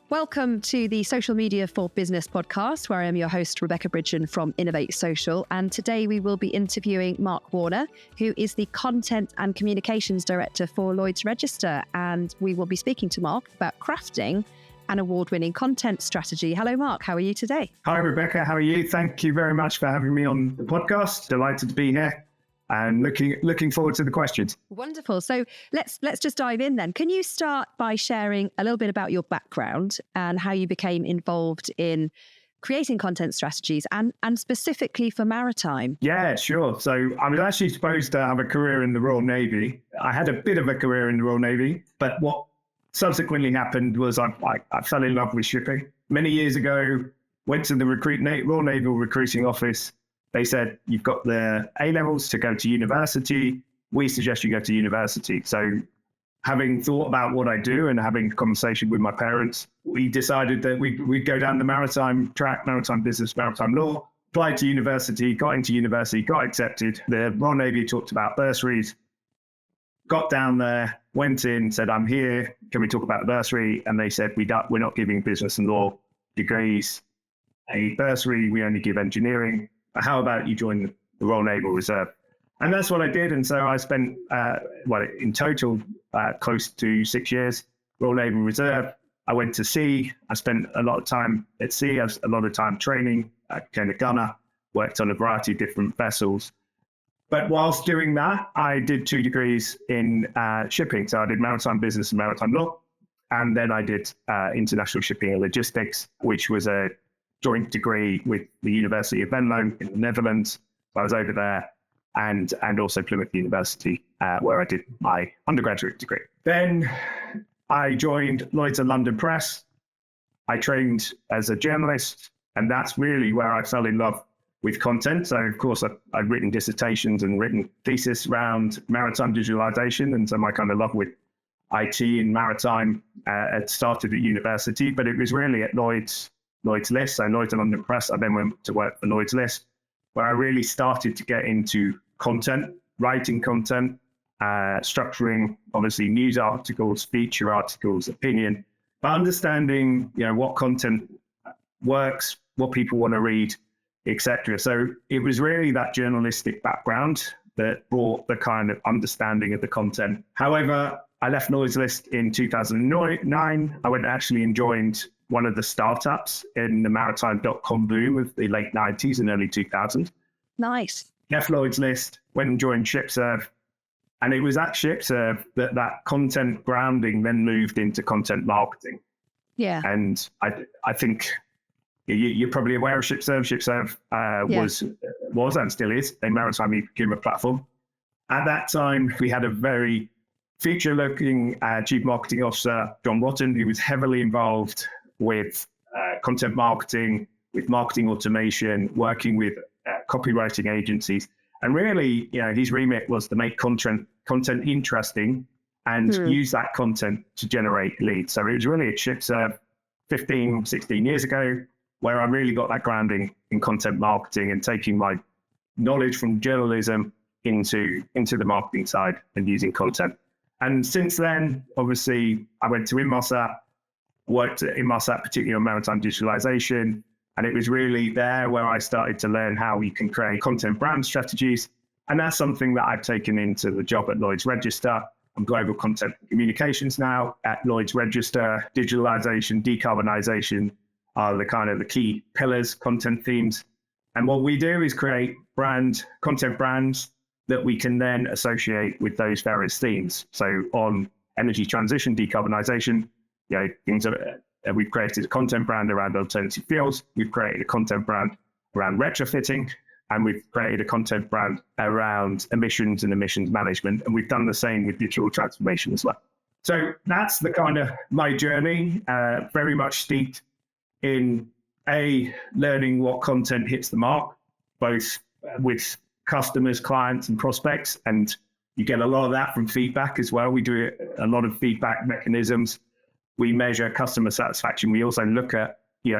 Welcome to the Social Media for Business podcast, where I am your host, Rebecca Bridgen from Innovate Social. And today we will be interviewing Mark Warner, who is the Content and Communications Director for Lloyd's Register. And we will be speaking to Mark about crafting an award-winning content strategy. Hello, Mark. How are you today? Hi, Rebecca. How are you? Thank you very much for having me on the podcast. Delighted to be here and looking forward to the questions. Wonderful. So let's just dive in then. Can you start by sharing a little bit about your background and how you became involved in creating content strategies and specifically for maritime? Yeah, sure. So I was actually supposed to have a career in the Royal Navy. I had a bit of a career in the Royal Navy, but what subsequently happened was I fell in love with shipping. Many years ago, went to the Royal Naval Recruiting Office. They said, you've got the A-levels to go to university. We suggest you go to university. So having thought about what I do and having a conversation with my parents, we decided that we'd go down the maritime track, maritime business, maritime law, applied to university, got into university, got accepted. The Royal Navy talked about bursaries, got down there, went in, said, I'm here. Can we talk about the bursary? And they said, we're not giving business and law degrees a bursary. We only give engineering. How about you join the Royal Naval Reserve? And that's what I did. And so I spent, in total, close to 6 years, Royal Naval Reserve. I went to sea. I spent a lot of time at sea. I was a lot of time training. I became a gunner, worked on a variety of different vessels. But whilst doing that, I did 2 degrees in shipping. So I did maritime business and maritime law. And then I did international shipping and logistics, which was a joint degree with the University of Venlo in the Netherlands. So I was over there and also Plymouth University, where I did my undergraduate degree. Then I joined Lloyd's and London Press. I trained as a journalist, and that's really where I fell in love with content. So of course I've written dissertations and written thesis around maritime digitalization. And so my kind of love with IT and maritime had started at university, but it was really at Lloyd's List, so Lloyd's and London Press. I then went to work for Lloyd's List, where I really started to get into content, writing content, structuring, obviously news articles, feature articles, opinion, but understanding, what content works, what people want to read, etc. So it was really that journalistic background that brought the kind of understanding of the content. However, I left Lloyd's List in 2009. I went actually and joined one of the startups in the maritime.com boom of the late 90s and early 2000s. Nice. Left Lloyd's List, went and joined ShipServe. And it was at ShipServe that content grounding then moved into content marketing. Yeah. And I think you're probably aware of ShipServe. ShipServe was and still is a maritime e-procurement platform. At that time, we had a very future-looking chief marketing officer, John Watton, who was heavily involved with content marketing, with marketing automation, working with copywriting agencies. And really, his remit was to make content interesting and use that content to generate leads. So it was really at ShipServe 15, 16 years ago, where I really got that grounding in content marketing and taking my knowledge from journalism into the marketing side and using content. And since then, obviously, I went to Inmarsat, worked at Inmarsat, particularly on maritime digitalization. And it was really there where I started to learn how we can create content brand strategies. And that's something that I've taken into the job at Lloyd's Register. I'm global content communications now at Lloyd's Register. Digitalization, decarbonization are the key pillars, content themes. And what we do is create content brands that we can then associate with those various themes. So on energy transition, decarbonization, we've created a content brand around alternative fuels. We've created a content brand around retrofitting, and we've created a content brand around emissions and emissions management. And we've done the same with digital transformation as well. So that's the kind of my journey, very much steeped in learning what content hits the mark, both with customers, clients, and prospects. And you get a lot of that from feedback as well. We do a lot of feedback mechanisms. We measure customer satisfaction. We also look at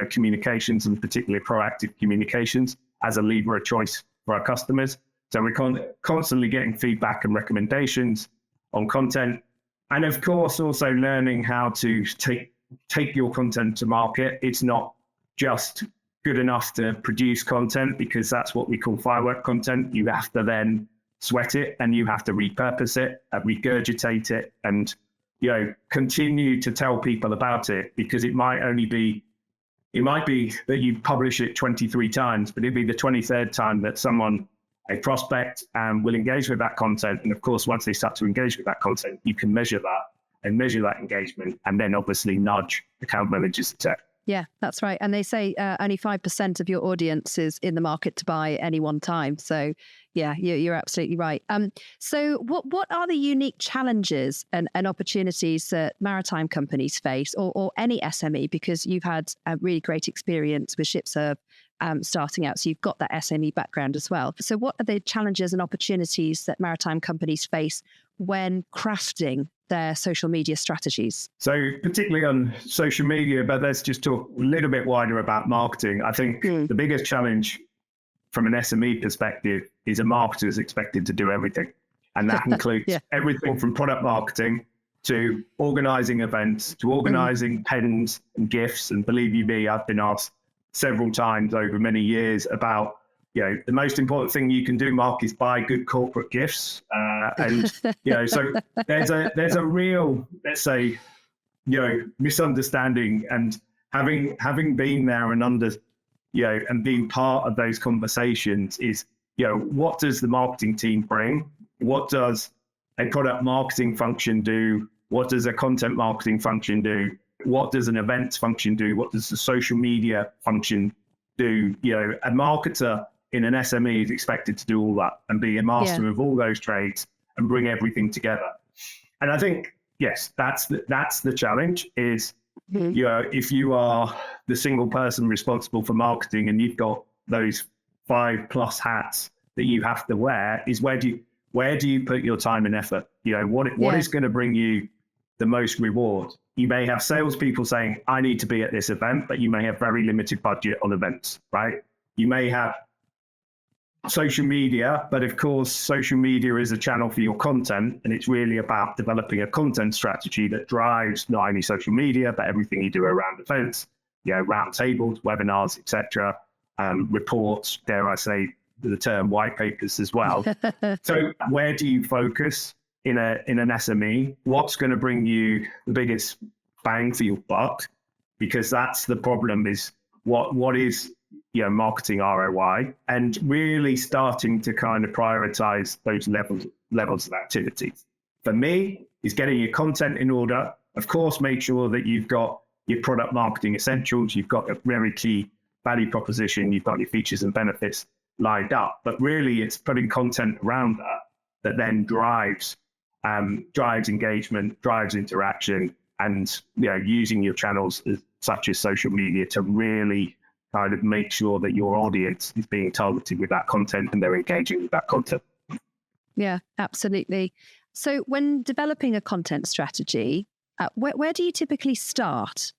communications, and particularly proactive communications, as a lever of choice for our customers. So we're constantly getting feedback and recommendations on content. And of course, also learning how to take take your content to market, it's not just good enough to produce content, because that's what we call firework content. You have to then sweat it, and you have to repurpose it and regurgitate it, and continue to tell people about it, because it might be that you publish it 23 times, but it'll be the 23rd time that a prospect will engage with that content. And of course, once they start to engage with that content, you can measure that engagement, and then obviously nudge account managers to tech. Yeah, that's right. And they say only 5% of your audience is in the market to buy at any one time. So yeah, you're absolutely right. So what are the unique challenges and opportunities that maritime companies face, or any SME, because you've had a really great experience with ShipServe starting out, so you've got that SME background as well. So what are the challenges and opportunities that maritime companies face when crafting their social media strategies? So particularly on social media, but let's just talk a little bit wider about marketing. I think the biggest challenge from an SME perspective is a marketer is expected to do everything. And that includes everything from product marketing to organizing events, to organizing pens and gifts. And believe you me, I've been asked several times over many years about, the most important thing you can do, Mark, is buy good corporate gifts. So there's a real, let's say, misunderstanding, and having been there and and being part of those conversations is, what does the marketing team bring? What does a product marketing function do? What does a content marketing function do? What does an events function do? What does the social media function do? A marketer in an SME is expected to do all that and be a master of all those trades and bring everything together. And I think, yes, that's the challenge is, if you are the single person responsible for marketing and you've got those 5+ hats that you have to wear, is where do you put your time and effort? What is going to bring you the most reward? You may have salespeople saying, I need to be at this event, but you may have very limited budget on events, right? You may have social media, but of course, social media is a channel for your content, and it's really about developing a content strategy that drives not only social media, but everything you do around events, round tables, webinars, etc., reports, dare I say the term, white papers as well. So where do you focus in an SME? What's going to bring you the biggest bang for your buck? Because that's the problem, is what is marketing ROI, and really starting to kind of prioritize those levels of activities. For me, is getting your content in order. Of course, make sure that you've got your product marketing essentials, you've got a very key value proposition, you've got your features and benefits lined up. But really, it's putting content around that then drives engagement, drives interaction, and using your channels such as social media to really kind of make sure that your audience is being targeted with that content and they're engaging with that content. Yeah, absolutely. So when developing a content strategy, where do you typically start?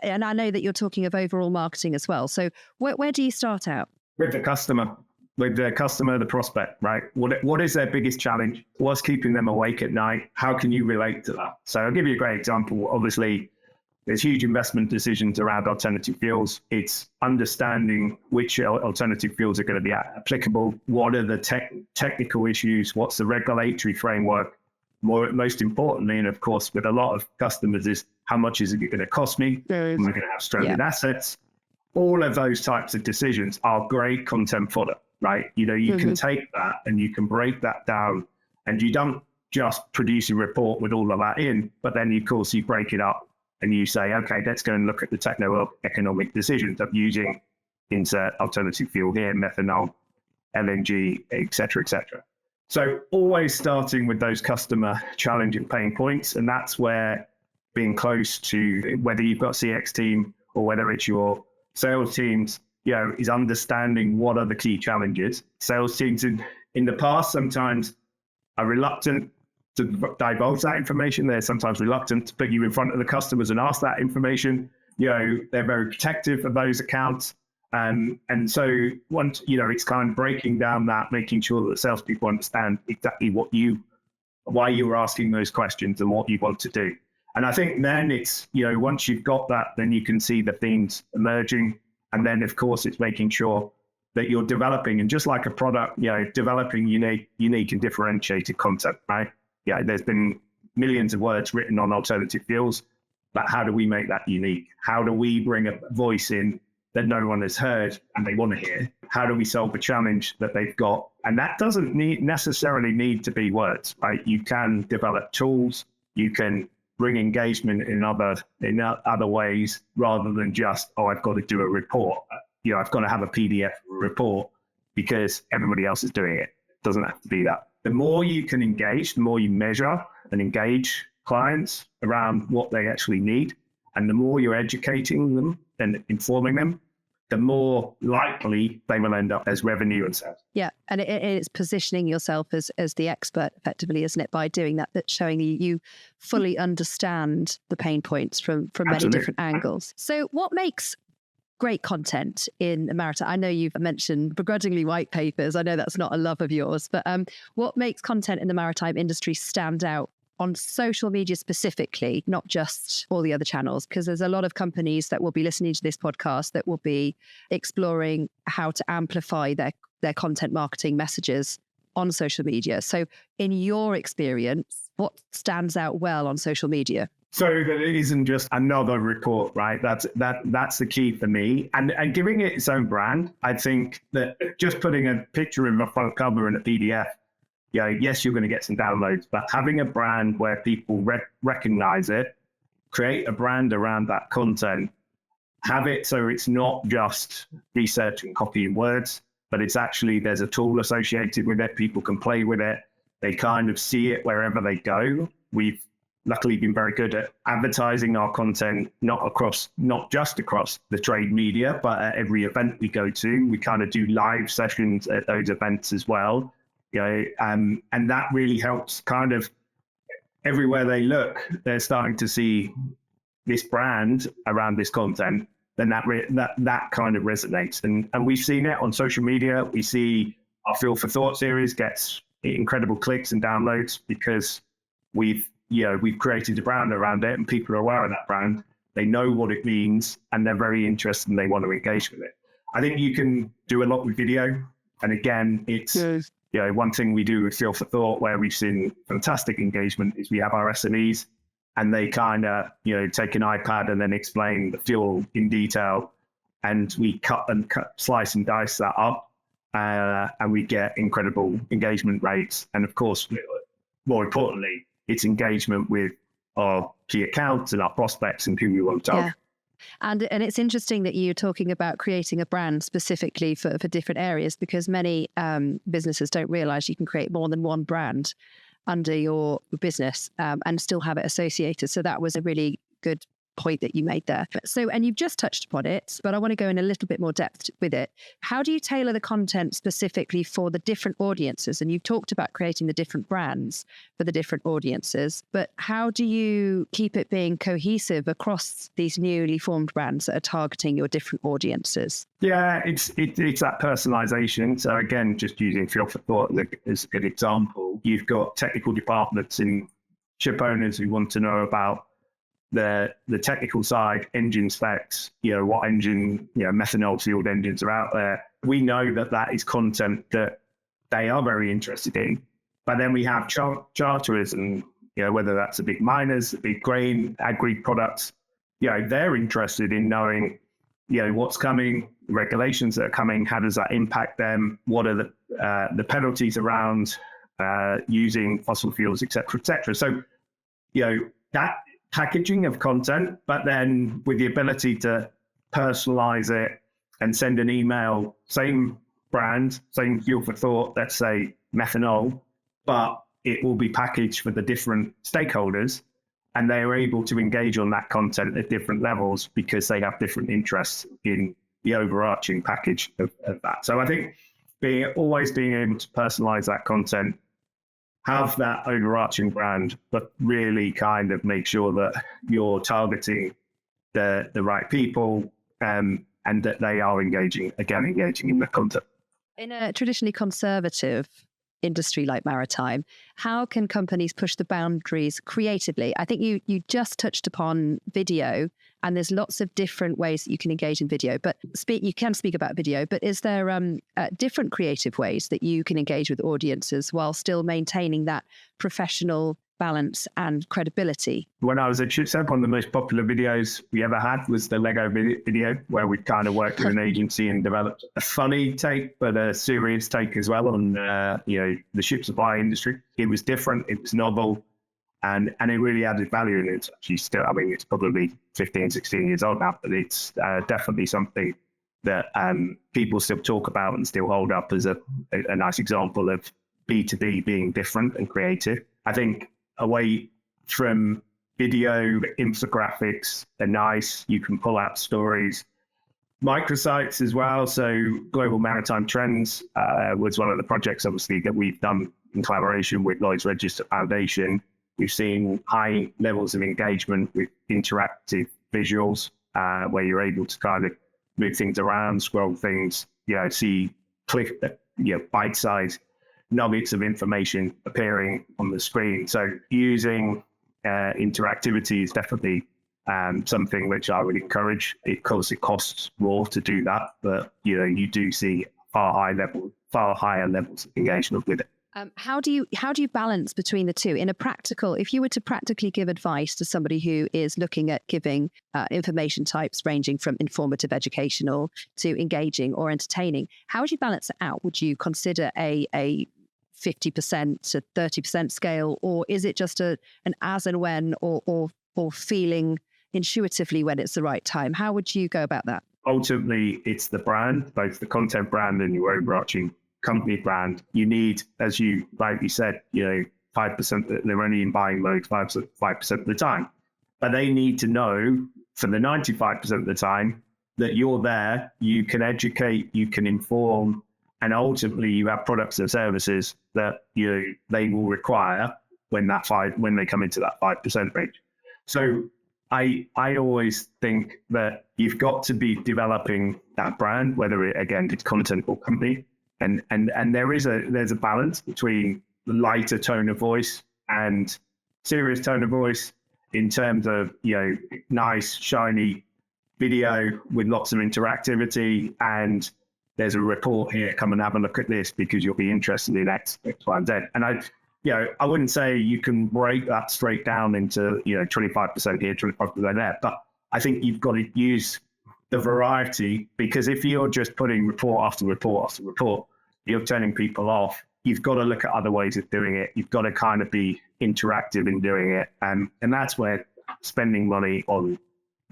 And I know that you're talking of overall marketing as well. So where do you start out? With the customer, the prospect, right? What is their biggest challenge? What's keeping them awake at night? How can you relate to that? So I'll give you a great example. Obviously, there's huge investment decisions around alternative fuels. It's understanding which alternative fuels are going to be applicable. What are the technical issues? What's the regulatory framework? Most importantly, and of course, with a lot of customers, is how much is it going to cost me? Am I going to have stranded assets? All of those types of decisions are great content fodder, right? You can take that and you can break that down, and you don't just produce a report with all of that in, but then of course you break it up. And you say, okay, let's go and look at the techno-economic decisions of using insert alternative fuel here, methanol, LNG, et cetera, et cetera. So always starting with those customer challenge and pain points. And that's where being close to, whether you've got CX team or whether it's your sales teams, is understanding what are the key challenges. Sales teams in the past sometimes are reluctant to divulge that information. They're sometimes reluctant to put you in front of the customers and ask that information. They're very protective of those accounts. And so once, it's kind of breaking down that, making sure that the salespeople understand exactly why you were asking those questions and what you want to do. And I think then it's, once you've got that, then you can see the themes emerging. And then, of course, it's making sure that you're developing, and just like a product, developing unique and differentiated content, right? Yeah, there's been millions of words written on alternative fuels, but how do we make that unique? How do we bring a voice in that no one has heard and they want to hear? How do we solve a challenge that they've got? And that doesn't necessarily need to be words, right? You can develop tools, you can bring engagement in other ways, rather than just, I've got to do a report. I've got to have a PDF report because everybody else is doing it. It doesn't have to be that. The more you can engage, the more you measure and engage clients around what they actually need, and the more you're educating them and informing them, the more likely they will end up as revenue and sales. Yeah, and it's positioning yourself as the expert effectively, isn't it? By doing that, that's showing you fully understand the pain points from many different angles. So what makes great content in the maritime? I know you've mentioned begrudgingly white papers. I know that's not a love of yours, but what makes content in the maritime industry stand out on social media specifically, not just all the other channels? Because there's a lot of companies that will be listening to this podcast that will be exploring how to amplify their content marketing messages on social media. So in your experience, what stands out well on social media? So that it isn't just another report, right? That's the key for me. And giving it its own brand. I think that just putting a picture in the front cover and a PDF, yes, you're going to get some downloads, but having a brand where people recognize it, create a brand around that content, have it so it's not just research and copying words, but it's actually, there's a tool associated with it. People can play with it. They kind of see it wherever they go. We've luckily been very good at advertising our content, not just across the trade media, but at every event we go to. We kind of do live sessions at those events as well. And that really helps. Kind of everywhere they look, they're starting to see this brand around this content. Then that kind of resonates, and we've seen it on social media. We see our Feel for Thought series gets incredible clicks and downloads because we've created a brand around it, and people are aware of that brand. They know what it means, and they're very interested, and they want to engage with it. I think you can do a lot with video, and again, it's one thing we do with Feel for Thought, where we've seen fantastic engagement, is we have our SMEs, and they kind of take an iPad and then explain the fuel in detail, and we slice and dice that up, and we get incredible engagement rates. And of course, more importantly, it's engagement with our key accounts and our prospects and who we want to target. And it's interesting that you're talking about creating a brand specifically for different areas, because many businesses don't realize you can create more than one brand under your business and still have it associated. So that was a really good point that you made there. So, and you've just touched upon it, but I want to go in a little bit more depth with it. How do you tailor the content specifically for the different audiences? And you've talked about creating the different brands for the different audiences, but how do you keep it being cohesive across these newly formed brands that are targeting your different audiences? Yeah, it's that personalization. So again, just using Feel for Thought as an example, you've got technical departments in ship owners who want to know about the technical side, engine specs, what engine, methanol fueled engines are out there. We know that is content that they are very interested in. But then we have charterers, and whether that's the big miners, the big grain, agri products, they're interested in knowing, what's coming, the regulations that are coming, how does that impact them, what are the penalties around using fossil fuels, et cetera, et cetera. So, that packaging of content, but then with the ability to personalize it and send an email, same brand, same Fuel for Thought, let's say methanol, but it will be packaged for the different stakeholders, and they are able to engage on that content at different levels because they have different interests in the overarching package of that. So I think always being able to personalize that content, have that overarching brand, but really kind of make sure that you're targeting the right people, and that they are engaging in the content. In a traditionally conservative industry like maritime, how can companies push the boundaries creatively? I think you just touched upon video, and there's lots of different ways that you can engage in video. But you can speak about video, but is there different creative ways that you can engage with audiences while still maintaining that professional balance and credibility? When I was at ShipSep, one of the most popular videos we ever had was the Lego video, where we kind of worked with an agency and developed a funny take, but a serious take as well on, the ship supply industry. It was different, it was novel, and it really added value. And it's actually still, I mean, it's probably 15, 16 years old now, but it's definitely something that people still talk about and still hold up as a nice example of B2B being different and creative. I think away from video, infographics are nice. You can pull out stories. Microsites as well. So Global Maritime Trends was one of the projects, obviously, that we've done in collaboration with Lloyd's Register Foundation. We've seen high levels of engagement with interactive visuals, where you're able to kind of move things around, scroll things, see bite-sized nuggets of information appearing on the screen. So using interactivity is definitely something which I would encourage. Of course, it costs more to do that, but you do see far higher levels of engagement with it. How do you balance between the two in a practical? If you were to practically give advice to somebody who is looking at giving information types ranging from informative, educational to engaging or entertaining, how would you balance it out? Would you consider a 50% to 30% scale, or is it just an as and when, or feeling intuitively when it's the right time? How would you go about that? Ultimately, it's the brand, both the content brand and your overarching company brand. You need, as you rightly said, 5%, they're only in buying mode 5% of the time. But they need to know for the 95% of the time that you're there, you can educate, you can inform, and ultimately you have products and services that they will require when they come into that 5% range. So I always think that you've got to be developing that brand, whether it's content or company. And there's a balance between the lighter tone of voice and serious tone of voice in terms of, nice, shiny video with lots of interactivity, and there's a report here, come and have a look at this because you'll be interested in X, Y, and Z. And I wouldn't say you can break that straight down into, 25% here, 25% there, but I think you've got to use the variety, because if you're just putting report after report after report, you're turning people off. You've got to look at other ways of doing it. You've got to kind of be interactive in doing it. And that's where spending money on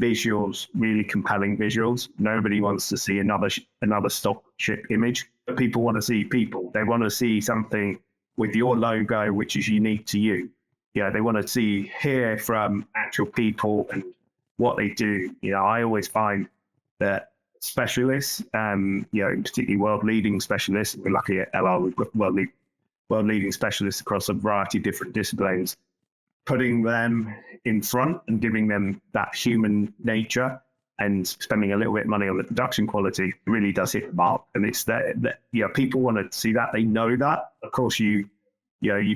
visuals, really compelling visuals. Nobody wants to see another stock ship image, but people want to see people. They want to see something with your logo, which is unique to you. They want to hear from actual people and what they do. I always find that specialists, particularly world-leading specialists, we're lucky at LR, we've got world-leading specialists across a variety of different disciplines. Putting them in front and giving them that human nature and spending a little bit of money on the production quality really does hit the mark. And it's that people want to see that. They know that. Of course, you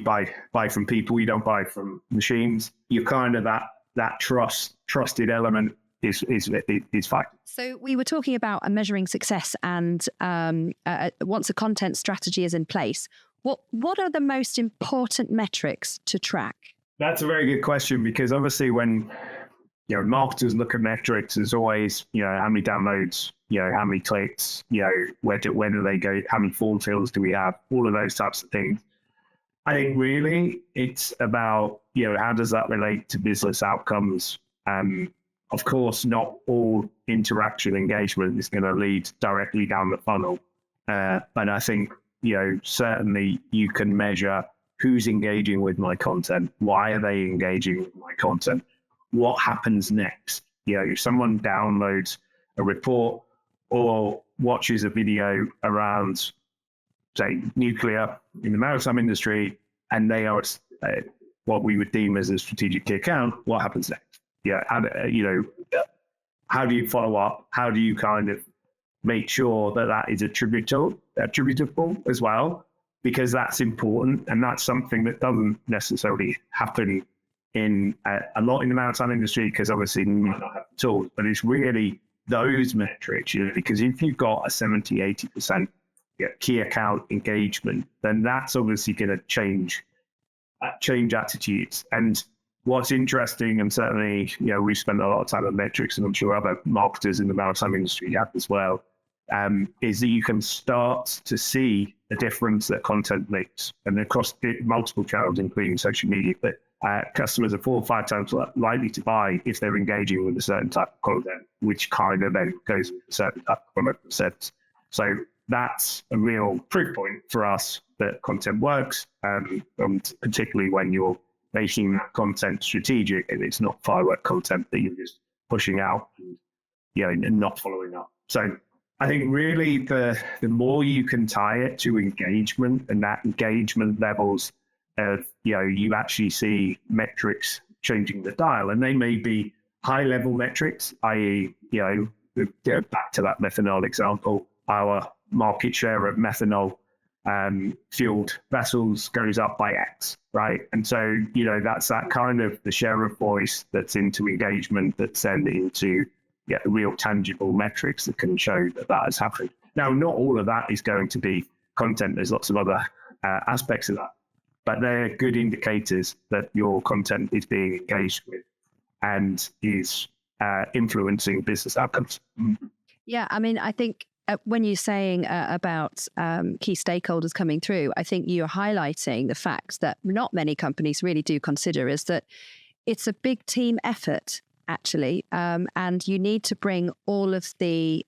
buy from people. You don't buy from machines. You're kind of that trusted element is fine. So we were talking about measuring success, and once a content strategy is in place, what are the most important metrics to track? That's a very good question, because obviously when marketers look at metrics, there's always how many downloads, how many clicks, where do they go, how many form fills do we have, all of those types of things. I think really it's about how does that relate to business outcomes. Of course, not all interaction engagement is going to lead directly down the funnel, but I think certainly you can measure who's engaging with my content, why are they engaging with my content, what happens next. If someone downloads a report or watches a video around, say, nuclear in the maritime industry, and they are what we would deem as a strategic key account, what happens next? How do you follow up? How do you kind of make sure that is attributable as well? because that's important, and that's something that doesn't necessarily happen in a lot in the maritime industry, because obviously you might not have the tools, but it's really those metrics, because if you've got a 70-80% key account engagement, then that's obviously going to change attitudes. And what's interesting, and certainly, we've spent a lot of time on metrics, and I'm sure other marketers in the maritime industry have as well, is that you can start to see the difference that content makes, and across multiple channels, including social media. But customers are 4 or 5 times likely to buy if they're engaging with a certain type of content, which kind of then goes with a certain type of product themselves. So that's a real proof point for us that content works, and particularly when you're making that content strategic and it's not firework content that you're just pushing out and not following up. So I think really the more you can tie it to engagement, and that engagement levels of, you actually see metrics changing the dial, and they may be high level metrics, i.e., back to that methanol example, our market share of methanol fueled vessels goes up by X, right? And so, that's that kind of the share of voice that's into engagement, that's then into real tangible metrics that can show that has happened. Now, not all of that is going to be content. There's lots of other aspects of that, but they're good indicators that your content is being engaged with and is influencing business outcomes. Yeah, I mean, I think when you're saying about key stakeholders coming through, I think you're highlighting the fact that not many companies really do consider is that it's a big team effort, actually, and you need to bring all of the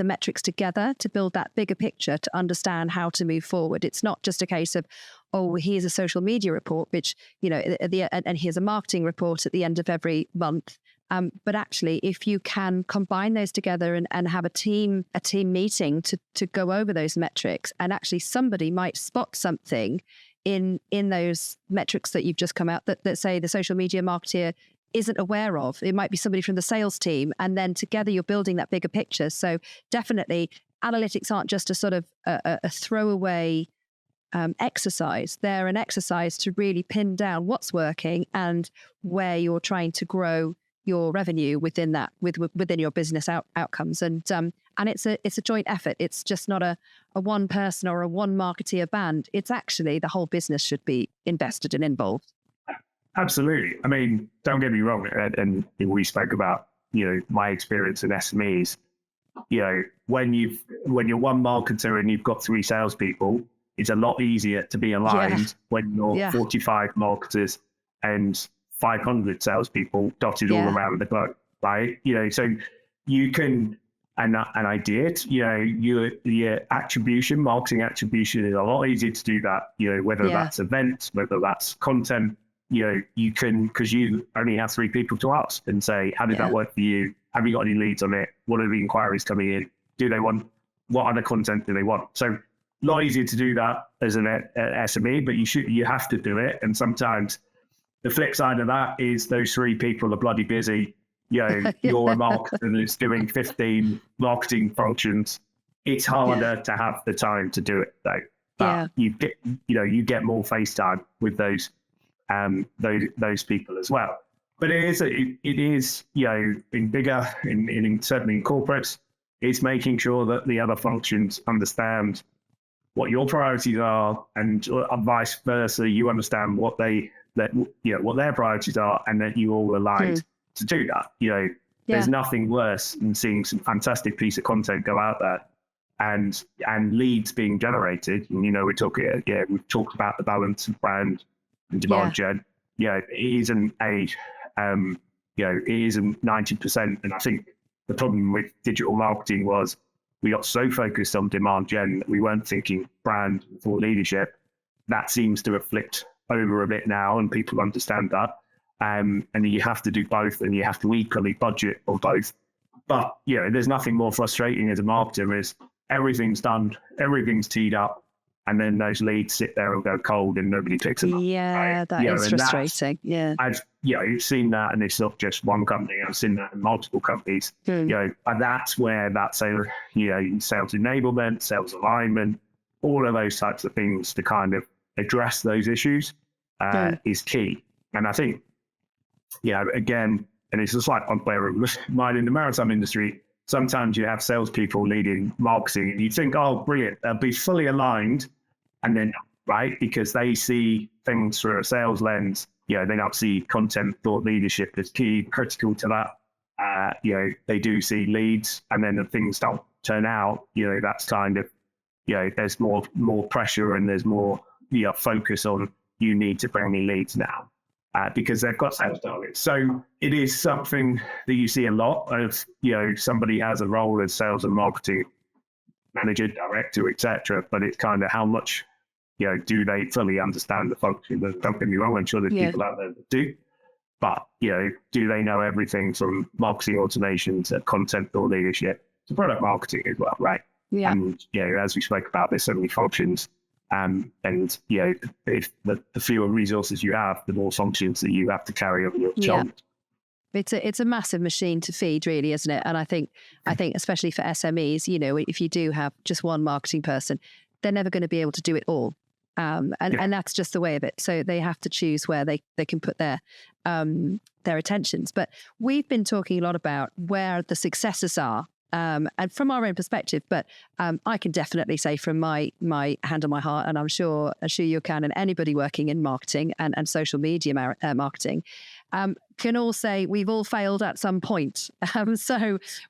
metrics together to build that bigger picture to understand how to move forward. It's not just a case of, oh, here's a social media report, which and here's a marketing report at the end of every month. But actually, if you can combine those together and have a team meeting to go over those metrics, and actually somebody might spot something in those metrics that you've just come out that say the social media marketer isn't aware of. It might be somebody from the sales team, and then together you're building that bigger picture. So definitely, analytics aren't just a sort of a throwaway exercise. They're an exercise to really pin down what's working and where you're trying to grow your revenue within that, within your business outcomes, and it's a joint effort. It's just not a one person or a one marketeer band. It's actually the whole business should be invested and involved. Absolutely. I mean, don't get me wrong. And we spoke about my experience in SMEs. When you're one marketer and you've got 3 salespeople, it's a lot easier to be aligned when you're 45 marketers and 500 salespeople dotted all around the globe, right? So you can, and I did, your attribution, marketing attribution is a lot easier to do that, whether that's events, whether that's content, you can, because you only have 3 people to ask and say, how did that work for you? Have you got any leads on it? What are the inquiries coming in? What other content do they want? So a lot easier to do that as an SME, but you have to do it. And sometimes the flip side of that is those 3 people are bloody busy. You're a marketer that's doing 15 marketing functions. It's harder to have the time to do it, though. But you get more face time with those people as well. But it is in bigger, in certainly in corporates, it's making sure that the other functions understand what your priorities are, and vice versa. You understand what their priorities are, and that you all aligned to do that. There's nothing worse than seeing some fantastic piece of content go out there and leads being generated. And, we've talked about the balance of brand and demand gen. It isn't it isn't 90%. And I think the problem with digital marketing was we got so focused on demand gen that we weren't thinking brand for leadership. That seems to have flipped over a bit now, and people understand that. And you have to do both, and you have to equally budget on both. But there's nothing more frustrating as a marketer is everything's done, everything's teed up, and then those leads sit there and go cold, and nobody picks them up. Yeah, right? That is frustrating. Yeah, I've seen that, and it's not just one company. I've seen that in multiple companies. And that's where that sales enablement, sales alignment, all of those types of things to kind of address those issues is key. And I think, again, and it's just like unfair mine in the maritime industry, sometimes you have salespeople leading marketing and you think, oh, brilliant, they'll be fully aligned. And then, right, because they see things through a sales lens, they don't see content thought leadership as key, critical to that. They do see leads, and then if things don't turn out, that's kind of, there's more pressure and there's more focus on you need to bring me leads now because they've got sales targets. So it is something that you see a lot of, somebody has a role as sales and marketing manager, director, etc. But it's kind of how much, do they fully understand the function? Don't get me wrong, I'm sure there's people out there that do. But, do they know everything from marketing automation to content thought leadership to product marketing as well, right? Yeah. And, as we spoke about, there's so many functions. And, if the fewer resources you have, the more functions that you have to carry on your shoulders. It's a massive machine to feed, really, isn't it? And I think especially for SMEs, if you do have just one marketing person, they're never going to be able to do it all. And that's just the way of it. So they have to choose where they can put their attentions. But we've been talking a lot about where the successes are, and from our own perspective. But I can definitely say from my hand on my heart, and I'm sure you can, and anybody working in marketing and social media marketing can all say we've all failed at some point. And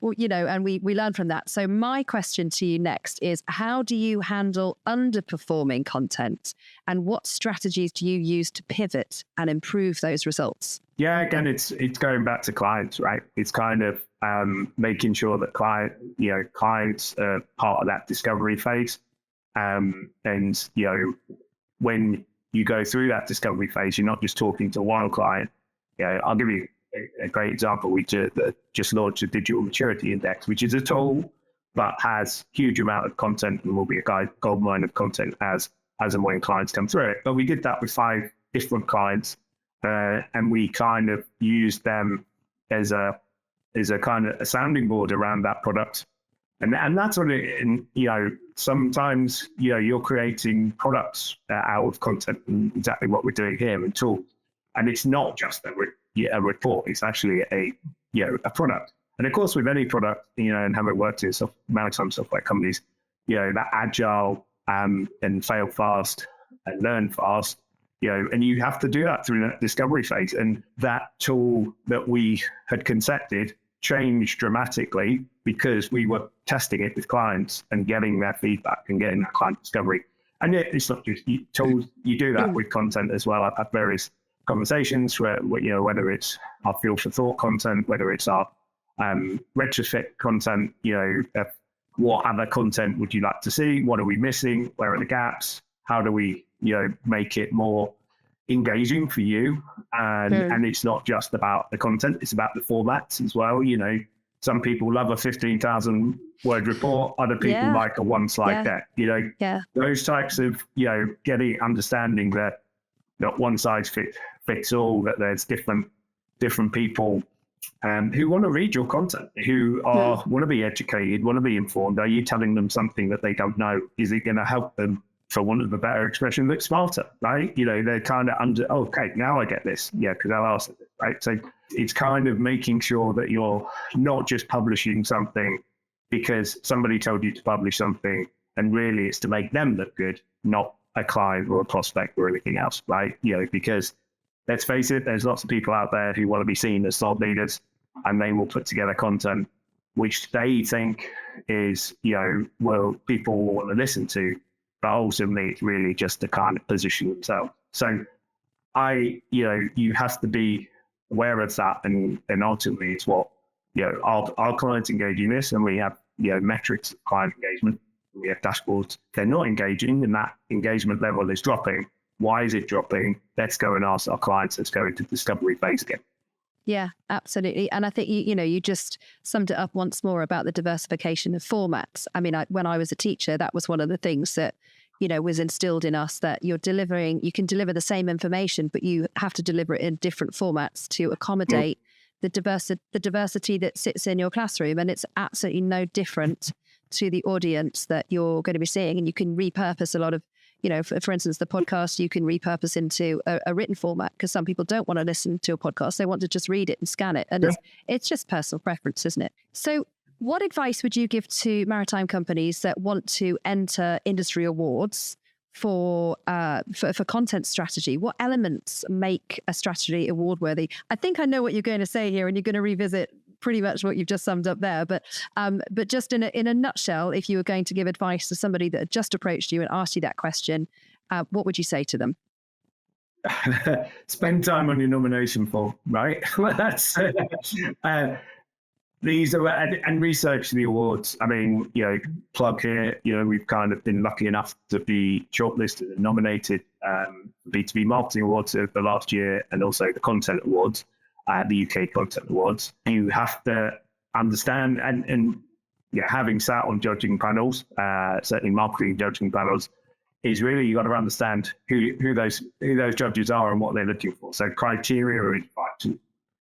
we learn from that. So my question to you next is, how do you handle underperforming content, and what strategies do you use to pivot and improve those results? Yeah, again, it's going back to clients, right? It's kind of making sure that clients are part of that discovery phase. And when you go through that discovery phase, you're not just talking to one client. I'll give you a great example. We just launched a digital maturity index, which is a tool, but has huge amount of content and will be a goldmine of content as and when clients come through it. But we did that with 5 different clients, and we kind of used them as a kind of a sounding board around that product. And that's what sometimes, you're creating products out of content, and exactly what we're doing here and tools. And it's not just a report, it's actually a product. And of course, with any product, and how it works in maritime software companies, that agile and fail fast and learn fast, and you have to do that through that discovery phase. And that tool that we had concepted changed dramatically because we were testing it with clients and getting their feedback and getting that client discovery. And it's not just tools, you do that with content as well. I've had various conversations where, whether it's our fuel for thought content, whether it's our retrofit content, what other content would you like to see? What are we missing? Where are the gaps? How do we, make it more engaging for you? And it's not just about the content, it's about the formats as well. Some people love a 15,000 word report, other people like a one slide deck, those types of, understanding that not one size fits all, that there's different people who want to read your content, who want to be educated, want to be informed. Are you telling them something that they don't know? Is it going to help them, for want of a better expression, look smarter, right? They're kind of okay, now I get this. Because I'll ask it, right? So it's kind of making sure that you're not just publishing something because somebody told you to publish something, and really it's to make them look good, not a client or a prospect or anything else, right? Because let's face it, there's lots of people out there who want to be seen as thought leaders, and they will put together content which they think is, people will want to listen to, but ultimately it's really just to kind of position themselves. So you have to be aware of that, and ultimately it's what, our clients engage in this, and we have, metrics of client engagement. We have dashboards. They're not engaging, and that engagement level is dropping. Why is it dropping? Let's go and ask our clients. Let's go into discovery phase again. Yeah, absolutely. And I think, you just summed it up once more about the diversification of formats. I mean, when I was a teacher, that was one of the things that, was instilled in us, that you can deliver the same information, but you have to deliver it in different formats to accommodate the diversity that sits in your classroom. And it's absolutely no different to the audience that you're going to be seeing, and you can repurpose a lot of, for instance, the podcast, you can repurpose into a written format, because some people don't want to listen to a podcast. They want to just read it and scan it. And it's just personal preference, isn't it? So what advice would you give to maritime companies that want to enter industry awards for content strategy? What elements make a strategy award worthy? I think I know what you're going to say here, and you're going to revisit pretty much what you've just summed up there. But just in a nutshell, if you were going to give advice to somebody that had just approached you and asked you that question, what would you say to them? Spend time on your nomination form, right? That's these are, and research the awards. I mean, plug here, we've kind of been lucky enough to be shortlisted and nominated B2B Marketing Awards of the last year, and also the Content Awards, the UK Content Awards. You have to understand, and having sat on judging panels, certainly marketing judging panels, is really, you got to understand who those judges are and what they're looking for. So criteria is vital,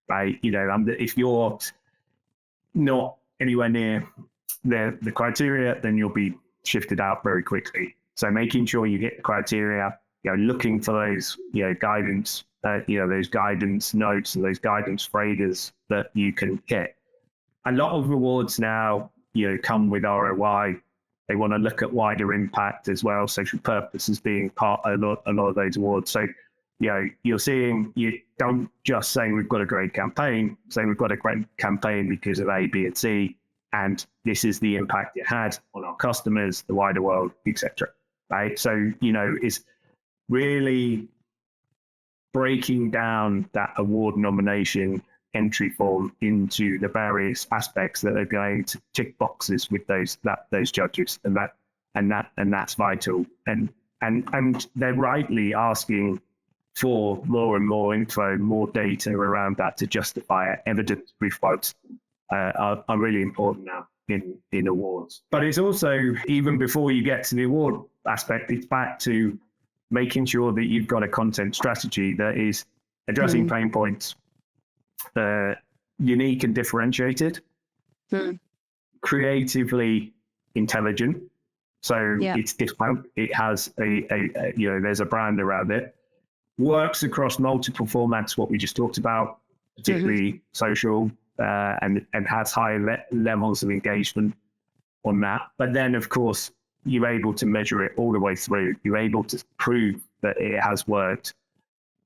right? If you're not anywhere near the criteria, then you'll be shifted out very quickly. So making sure you hit the criteria, looking for those, guidance, those guidance notes and those guidance phrases that you can get. A lot of rewards now, come with ROI. They want to look at wider impact as well. Social purpose is being part of a lot of those awards. So, you're seeing, you don't just say we've got a great campaign, say we've got a great campaign because of A, B, and C, and this is the impact it had on our customers, the wider world, etc. Right? So, it's really breaking down that award nomination entry form into the various aspects that are going to tick boxes with those judges, and that's vital. And they're rightly asking for more and more info, more data around that to justify it. Evidence-based votes are really important now in awards. But it's also, even before you get to the award aspect, it's back to making sure that you've got a content strategy that is addressing pain points, unique and differentiated, creatively intelligent. So it's different. It has there's a brand around it. Works across multiple formats, what we just talked about, particularly social, and has high levels of engagement on that. But then, of course, you're able to measure it all the way through. You're able to prove that it has worked,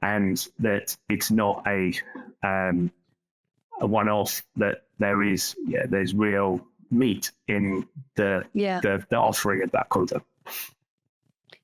and that it's not a one-off, that there's real meat in the offering of that content.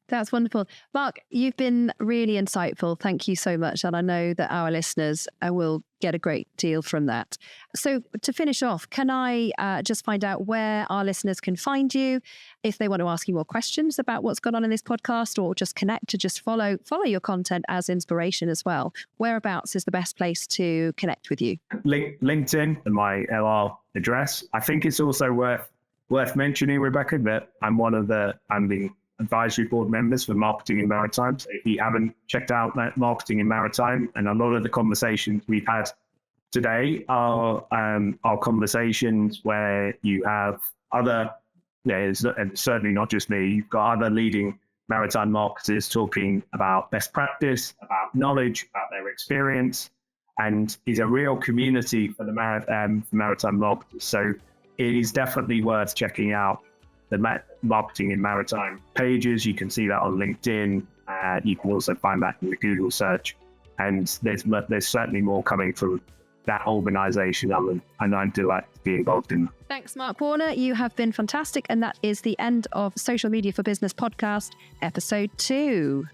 That's wonderful. Mark, you've been really insightful. Thank you so much. And I know that our listeners will get a great deal from that. So to finish off, can I just find out where our listeners can find you if they want to ask you more questions about what's gone on in this podcast, or just connect to just follow your content as inspiration as well? Whereabouts is the best place to connect with you? LinkedIn and my LR address. I think it's also worth mentioning, Rebecca, that I'm the advisory board members for Marketing in Maritime. So if you haven't checked out that Marketing in Maritime, and a lot of the conversations we've had today are conversations where you have and certainly not just me, you've got other leading maritime marketers talking about best practice, about knowledge, about their experience, and is a real community for the maritime marketers. So it is definitely worth checking out the Marketing in Maritime pages. You can see that on LinkedIn. You can also find that in the Google search. And there's certainly more coming from that organisation, and I'm delighted to be involved in. Thanks, Mark Warner. You have been fantastic. And that is the end of Social Media for Business podcast, episode 2.